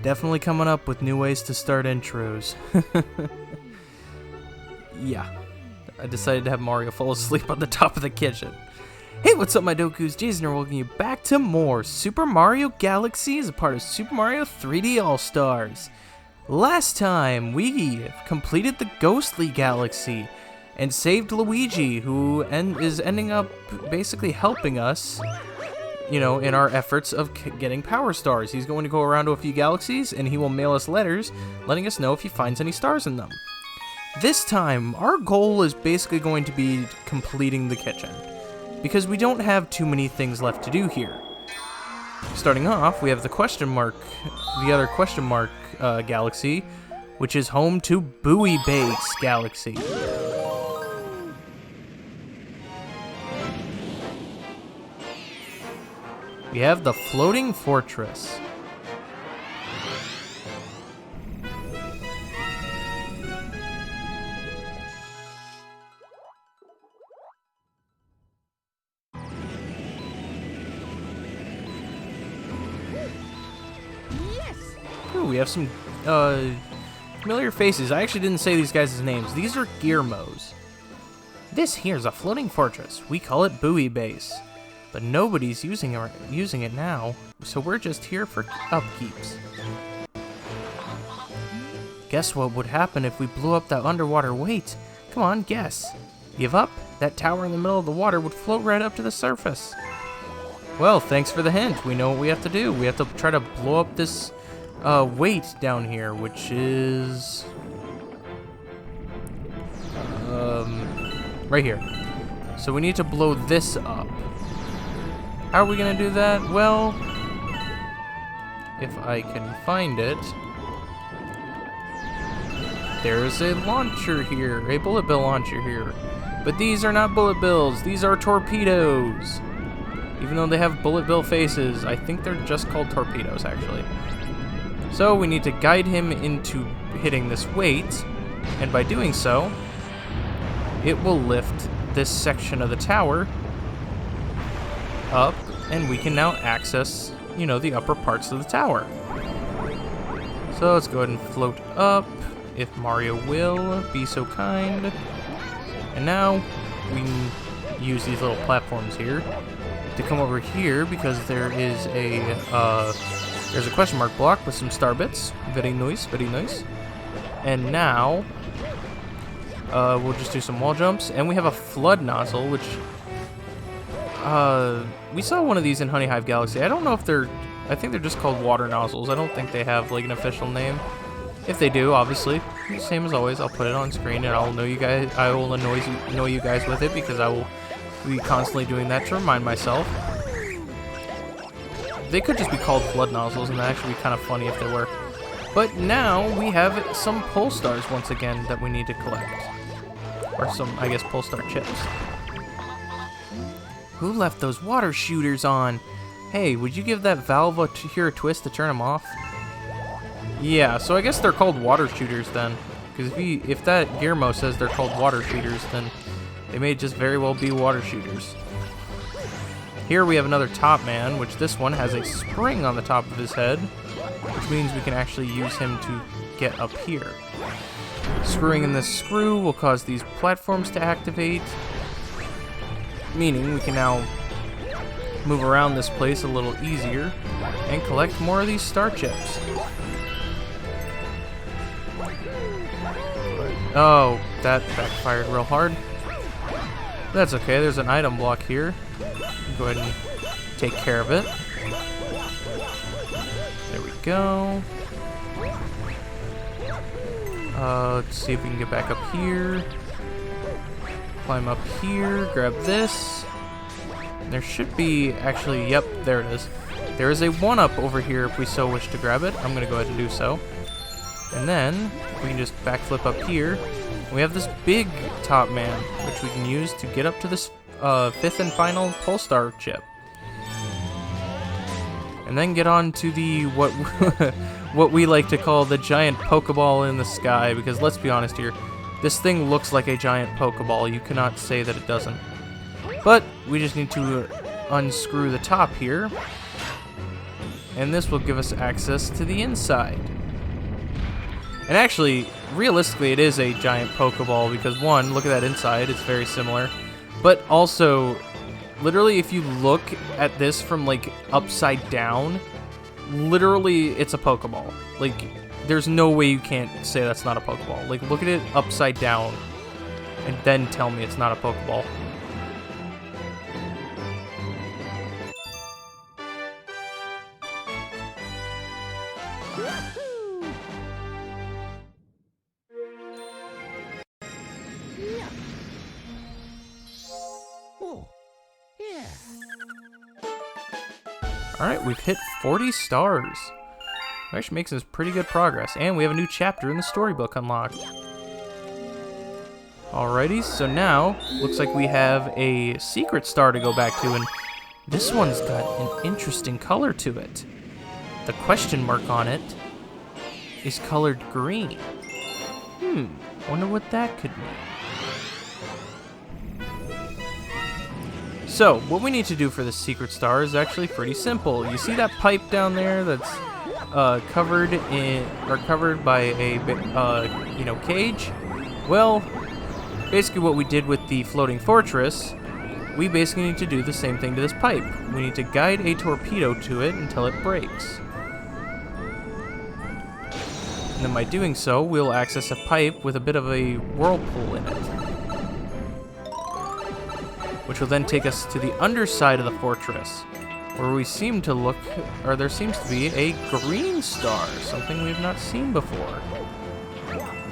Definitely coming up with new ways to start intros. Yeah. I decided to have Mario fall asleep on the top of the kitchen. Hey, what's up, my Dokus? Jason here, welcoming you back to more Super Mario Galaxy as a part of Super Mario 3D All-Stars. Last time, we completed the Ghostly Galaxy and saved Luigi, who is ending up basically helping us, you know, in our efforts of getting Power Stars. He's going to go around to a few galaxies, and he will mail us letters, letting us know if he finds any stars in them. This time, our goal is basically going to be completing the kitchen, because we don't have too many things left to do here. Starting off, we have the other question mark galaxy, which is home to Buoy Base Galaxy. We have the Floating Fortress. Ooh, we have some familiar faces. I actually didn't say these guys' names. These are Gearmos. This here's a floating fortress. We call it Buoy Base. But nobody's using it now, so we're just here for upkeeps. Guess what would happen if we blew up that underwater weight? Come on, guess. Give up? That tower in the middle of the water would float right up to the surface. Well, thanks for the hint. We know what we have to do. We have to try to blow up this weight down here, which is right here. So we need to blow this up. How are we gonna do that? Well, if I can find it, there's a launcher here, a bullet bill launcher here. But these are not bullet bills, these are torpedoes. Even though they have bullet bill faces, I think they're just called torpedoes, actually. So we need to guide him into hitting this weight, and by doing so, it will lift this section of the tower up, and we can now access, you know, the upper parts of the tower. So let's go ahead and float up, if Mario will be so kind. And now we can use these little platforms here to come over here, because there is there's a question mark block with some star bits. Very nice, very nice. And now we'll just do some wall jumps, and we have a flood nozzle, which we saw one of these in Honey Hive Galaxy. I don't know if I think they're just called water nozzles. I don't think they have like an official name. If they do, obviously, same as always, I'll put it on screen and I'll know you guys. I will annoy you guys with it, because I will be constantly doing that to remind myself. They could just be called flood nozzles, and that'd actually be kind of funny if they were. But now we have some pole stars once again that we need to collect, or some, I guess, pole star chips. Who left those water shooters on? Hey, would you give that valve here a twist to turn them off? Yeah, so I guess they're called water shooters then. Because if that Gearmo says they're called water shooters, then they may just very well be water shooters. Here we have another Top Man, which this one has a spring on the top of his head, which means we can actually use him to get up here. Screwing in this screw will cause these platforms to activate, meaning we can now move around this place a little easier and collect more of these star chips. Oh, that backfired real hard. That's okay, there's an item block here. Go ahead and take care of it. There we go. Let's see if we can get back up here. Climb up here, grab this. There should be, actually, yep, there it is. There is a 1-up over here if we so wish to grab it. I'm going to go ahead and do so. And then we can just backflip up here. We have this big Top Man, which we can use to get up to this 5th and final pole star chip. And then get on to the, what we like to call the giant Pokeball in the sky, because let's be honest here, this thing looks like a giant Pokeball. You cannot say that it doesn't. But we just need to unscrew the top here. and this will give us access to the inside. And actually, realistically, it is a giant Pokeball because, one, look at that inside, it's very similar. But also, literally, if you look at this from, like, upside down, literally, it's a Pokeball. Like, there's no way you can't say that's not a Pokeball. Like, look at it upside down, and then tell me it's not a Pokeball. Alright, we've hit 40 stars. We're actually making some pretty good progress, and we have a new chapter in the storybook unlocked. Alrighty, so now, looks like we have a secret star to go back to, and this one's got an interesting color to it. The question mark on it is colored green. Wonder what that could mean. So, what we need to do for the secret star is actually pretty simple. You see that pipe down there that's covered by a cage? Well, basically what we did with the floating fortress, we basically need to do the same thing to this pipe. We need to guide a torpedo to it until it breaks. And then by doing so, we'll access a pipe with a bit of a whirlpool in it, which will then take us to the underside of the fortress, where we seem to look, or there seems to be a green star, something we've not seen before.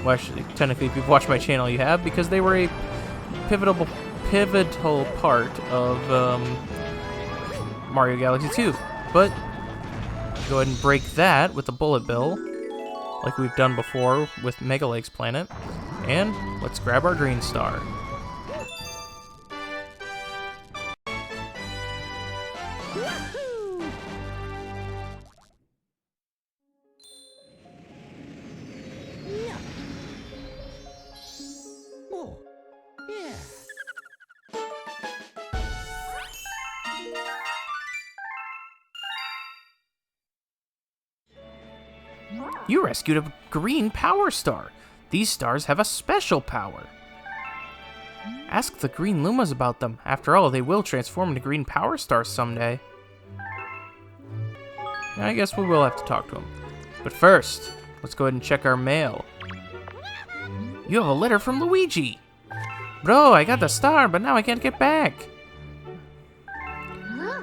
Well, actually, technically, if you've watched my channel, you have, because they were a pivotal part of Mario Galaxy 2. But go ahead and break that with the bullet bill, like we've done before with Mega Lake's planet, and let's grab our green star. You rescued a green power star. These stars have a special power. Ask the green Lumas about them. After all, they will transform into green power stars someday. I guess we will have to talk to them. But first, let's go ahead and check our mail. You have a letter from Luigi. Bro, I got the star, but now I can't get back.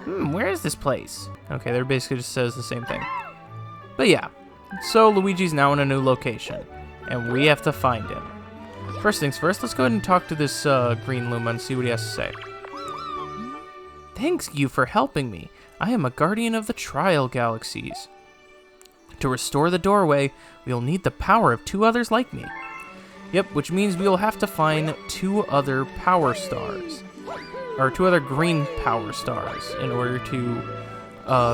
Where is this place? Okay, there basically just says the same thing. But yeah, so Luigi's now in a new location, and we have to find him. First things first, let's go ahead and talk to this green Luma and see what he has to say. Thanks you for helping me. I am a guardian of the Trial Galaxies. To restore the doorway, we'll need the power of 2 others like me. Yep, which means we'll have to find 2 other power stars, or 2 other green power stars, in order to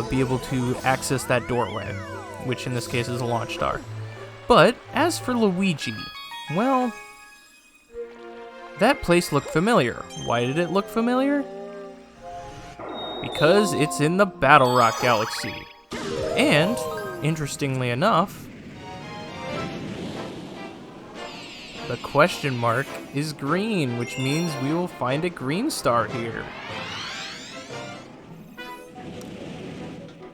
be able to access that doorway, which in this case is a launch star. But as for Luigi, well, that place looked familiar. Why did it look familiar? Because it's in the Battle Rock Galaxy. And, interestingly enough, the question mark is green, which means we will find a green star here.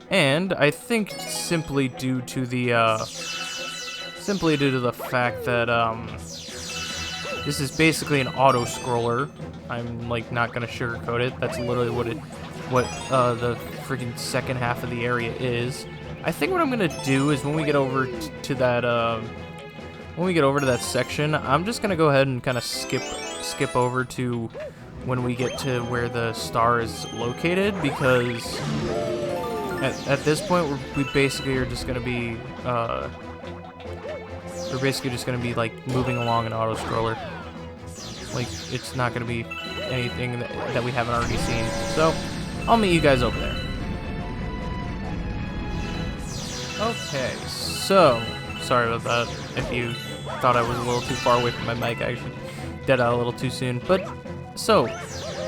And I think simply due to the fact that this is basically an auto scroller. I'm like not gonna sugarcoat it. That's literally what the freaking second half of the area is. I think what I'm gonna do is when we get over to that section, I'm just gonna go ahead and kind of skip over to when we get to where the star is located, because at this point we basically are just gonna be we're basically just gonna be like moving along an auto scroller. Like, it's not gonna be anything that we haven't already seen. So I'll meet you guys over there. Okay, so sorry about that. If you thought I was a little too far away from my mic, I actually did out a little too soon. But so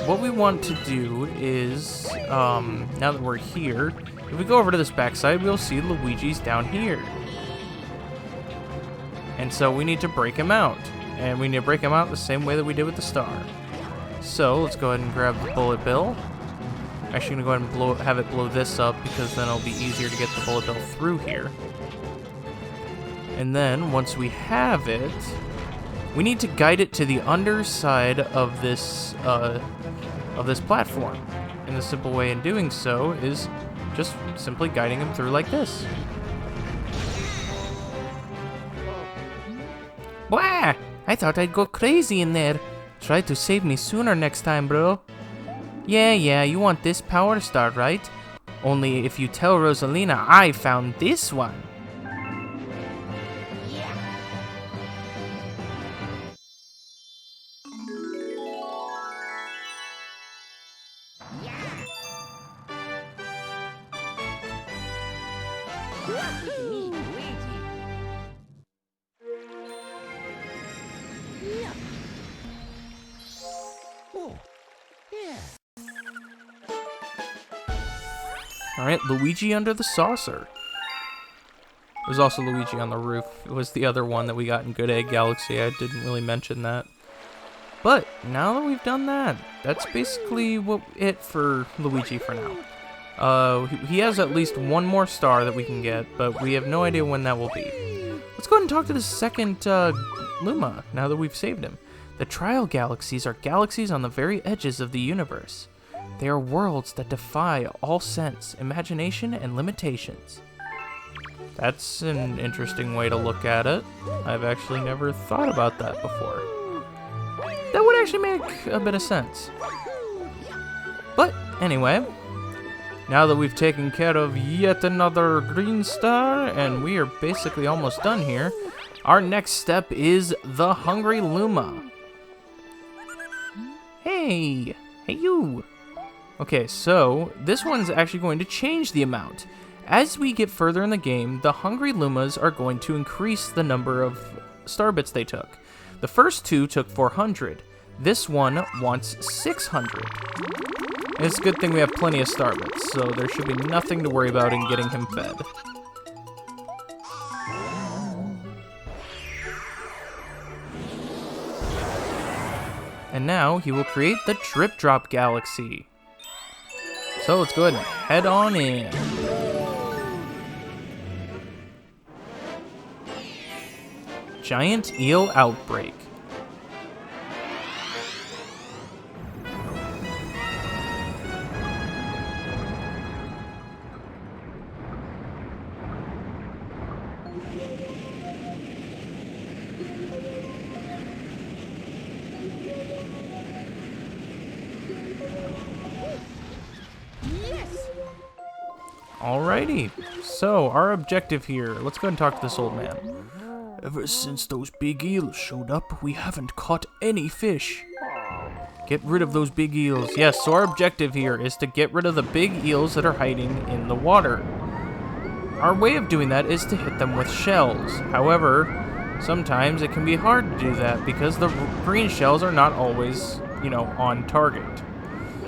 what we want to do is now that we're here If we go over to this backside, we'll see Luigi's down here. And so we need to break him out. And we need to break him out the same way that we did with the star. So let's go ahead and grab the bullet bill. Actually, I'm going to go ahead and have it blow this up because then it'll be easier to get the bullet bill through here. And then once we have it, we need to guide it to the underside of this platform. And the simple way in doing so is just simply guiding him through like this. Wah! I thought I'd go crazy in there. Try to save me sooner next time, bro. Yeah, you want this power star, right? Only if you tell Rosalina I found this one. Alright, Luigi under the saucer. There's also Luigi on the roof. It was the other one that we got in Good Egg Galaxy. I didn't really mention that. But now that we've done that, that's basically it for Luigi for now. He has at least one more star that we can get, but we have no idea when that will be. Let's go ahead and talk to the second Luma, now that we've saved him. The Trial Galaxies are galaxies on the very edges of the universe. They are worlds that defy all sense, imagination, and limitations. That's an interesting way to look at it. I've actually never thought about that before. That would actually make a bit of sense. But anyway, now that we've taken care of yet another green star, and we are basically almost done here, our next step is the Hungry Luma. Hey you! Okay, so this one's actually going to change the amount. As we get further in the game, the Hungry Lumas are going to increase the number of star bits they took. The first two took 400. This one wants 600. And it's a good thing we have plenty of star bits, so there should be nothing to worry about in getting him fed. And now he will create the Drip Drop Galaxy. So let's go ahead and head on in. Giant Eel Outbreak. Alrighty, so our objective here, let's go and talk to this old man. Ever since those big eels showed up, we haven't caught any fish. Get rid of those big eels. Yes, so our objective here is to get rid of the big eels that are hiding in the water. Our way of doing that is to hit them with shells. However, sometimes it can be hard to do that because the green shells are not always, on target.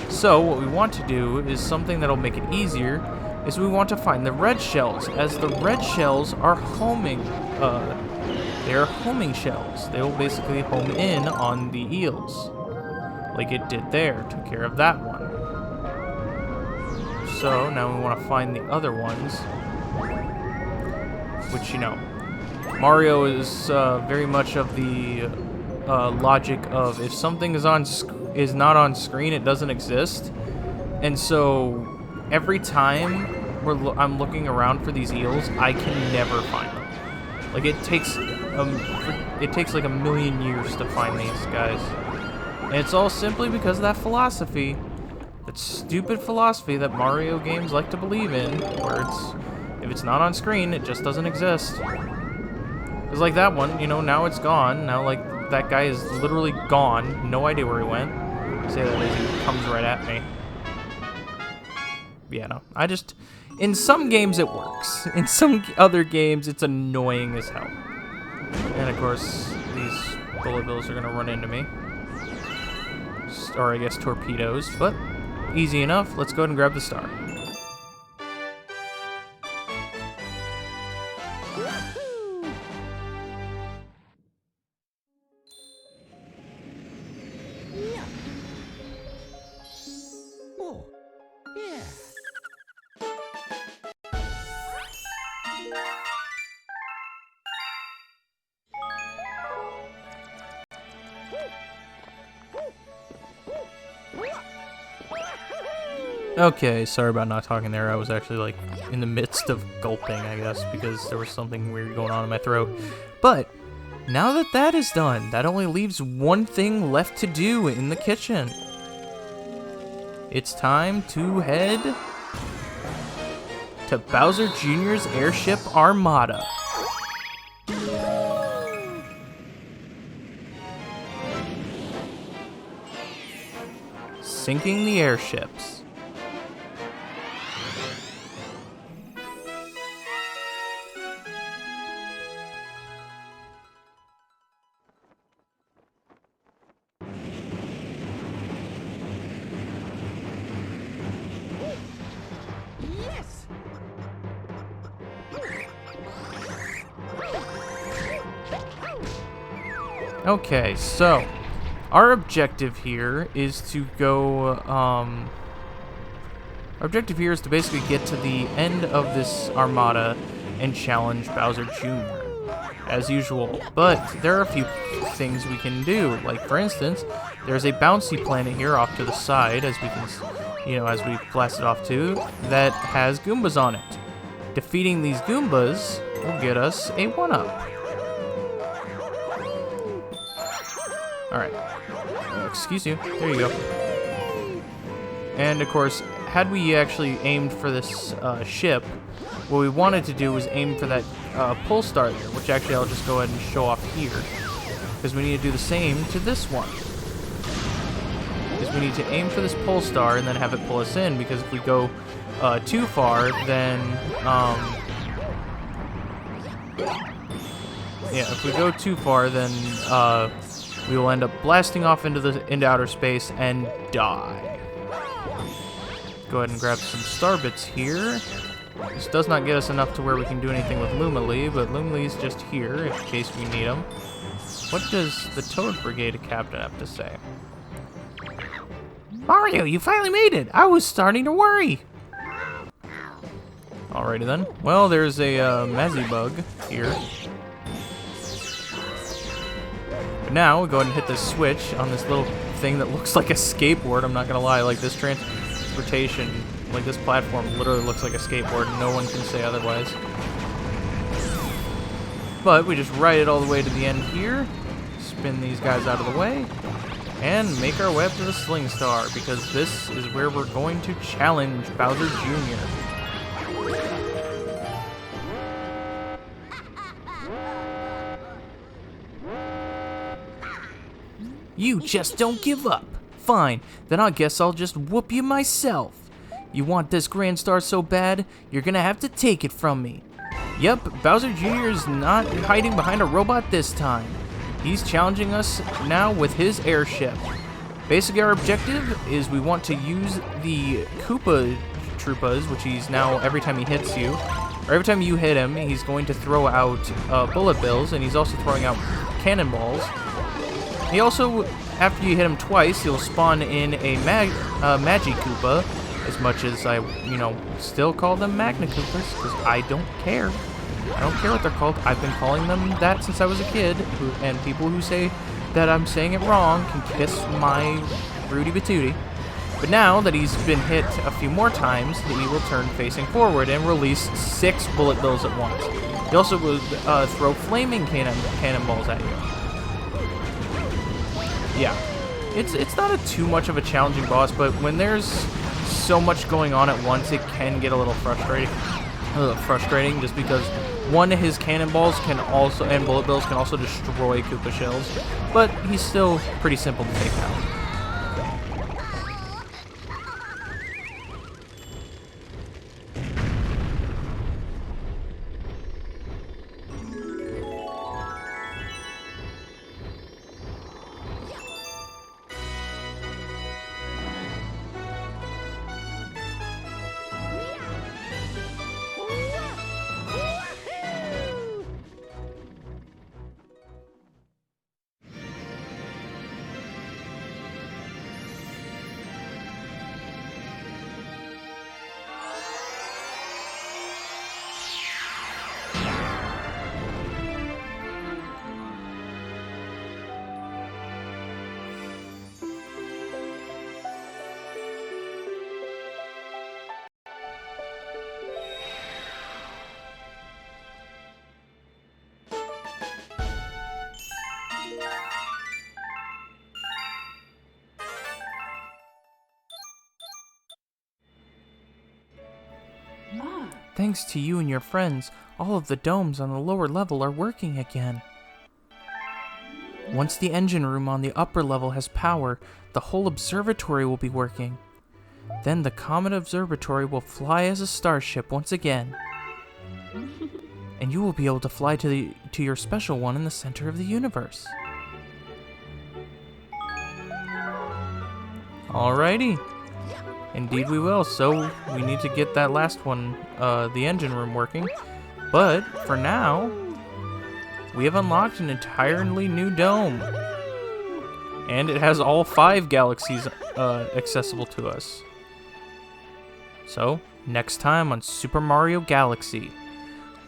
So what we want to do is something that'll make it easier, is we want to find the red shells, as the red shells are homing. They are homing shells. They will basically home in on the eels, like it did there. Took care of that one. So now we want to find the other ones, which Mario is very much of the logic of if something is not on screen, it doesn't exist, and so every time I'm looking around for these eels, I can never find them. Like it takes like a million years to find these guys, and it's all simply because of that philosophy, that stupid philosophy that Mario games like to believe in, where if it's not on screen, it just doesn't exist. It's like that one, now it's gone. Now like that guy is literally gone. No idea where he went. Say that as he comes right at me. Yeah, no. In some games it works. In some other games it's annoying as hell. And of course, these bullet bills are gonna run into me. Or I guess torpedoes, but easy enough. Let's go ahead and grab the star. Okay, sorry about not talking there. I was actually like in the midst of gulping, I guess, because there was something weird going on in my throat. But now that that is done, that only leaves one thing left to do in the kitchen. It's time to head to Bowser Jr.'s airship Armada. Sinking the airships. Yes. Okay, so our objective here is to go, our objective here is to basically get to the end of this armada and challenge Bowser Jr. as usual. But there are a few things we can do. Like, for instance, there's a bouncy planet here off to the side, as we can, as we blast it off to, that has Goombas on it. Defeating these Goombas will get us a 1-up. Alright. Excuse you. There you go. And, of course, had we actually aimed for this ship, what we wanted to do was aim for that pull star there, which actually I'll just go ahead and show off here. Because we need to do the same to this one. Because we need to aim for this pull star and then have it pull us in, because if we go too far, then... yeah, if we go too far, then... we will end up blasting off into outer space and die. Go ahead and grab some star bits here. This does not get us enough to where we can do anything with Lumalee, but Lumalee's just here in case we need him. What does the Toad Brigade Captain have to say? Mario, you finally made it! I was starting to worry! Alrighty then. Well, there's a Mazzy-Bug here. Now, we go ahead and hit this switch on this little thing that looks like a skateboard. I'm not gonna lie, like this transportation, like this platform literally looks like a skateboard, and no one can say otherwise. But we just ride it all the way to the end here, spin these guys out of the way, and make our way up to the Sling Star, because this is where we're going to challenge Bowser Jr. You just don't give up. Fine, then I guess I'll just whoop you myself. You want this Grand Star so bad, you're gonna have to take it from me. Yep, Bowser Jr. is not hiding behind a robot this time. He's challenging us now with his airship. Basically, our objective is we want to use the Koopa Troopas, which he's now, every time he hits you, or every time you hit him, he's going to throw out bullet bills, and he's also throwing out cannonballs. He also, after you hit him twice, he'll spawn in a Magi Koopa, as much as I, still call them Magna Koopas, because I don't care. I don't care what they're called. I've been calling them that since I was a kid, and people who say that I'm saying it wrong can kiss my Rudy Batooty. But now that he's been hit a few more times, he will turn facing forward and release 6 bullet bills at once. He also will throw flaming cannonballs at you. Yeah, it's not too much of a challenging boss, but when there's so much going on at once, it can get a little frustrating just because one, his cannonballs can also, and bullet bills can also destroy Koopa shells, but he's still pretty simple to take out. Thanks to you and your friends, all of the domes on the lower level are working again. Once the engine room on the upper level has power, the whole observatory will be working. Then the Comet Observatory will fly as a starship once again. And you will be able to fly to your special one in the center of the universe. Alrighty. Indeed we will. So we need to get that last one, the engine room working. But for now, we have unlocked an entirely new dome. And it has all 5 galaxies accessible to us. So, next time on Super Mario Galaxy,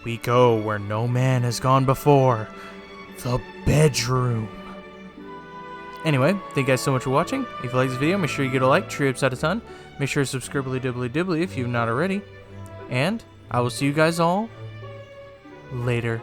we go where no man has gone before. The bedroom. Anyway, thank you guys so much for watching. If you like this video, make sure you give it a like, true ups out a ton. Make sure to subscribe dibbly if you've not already. And I will see you guys all later.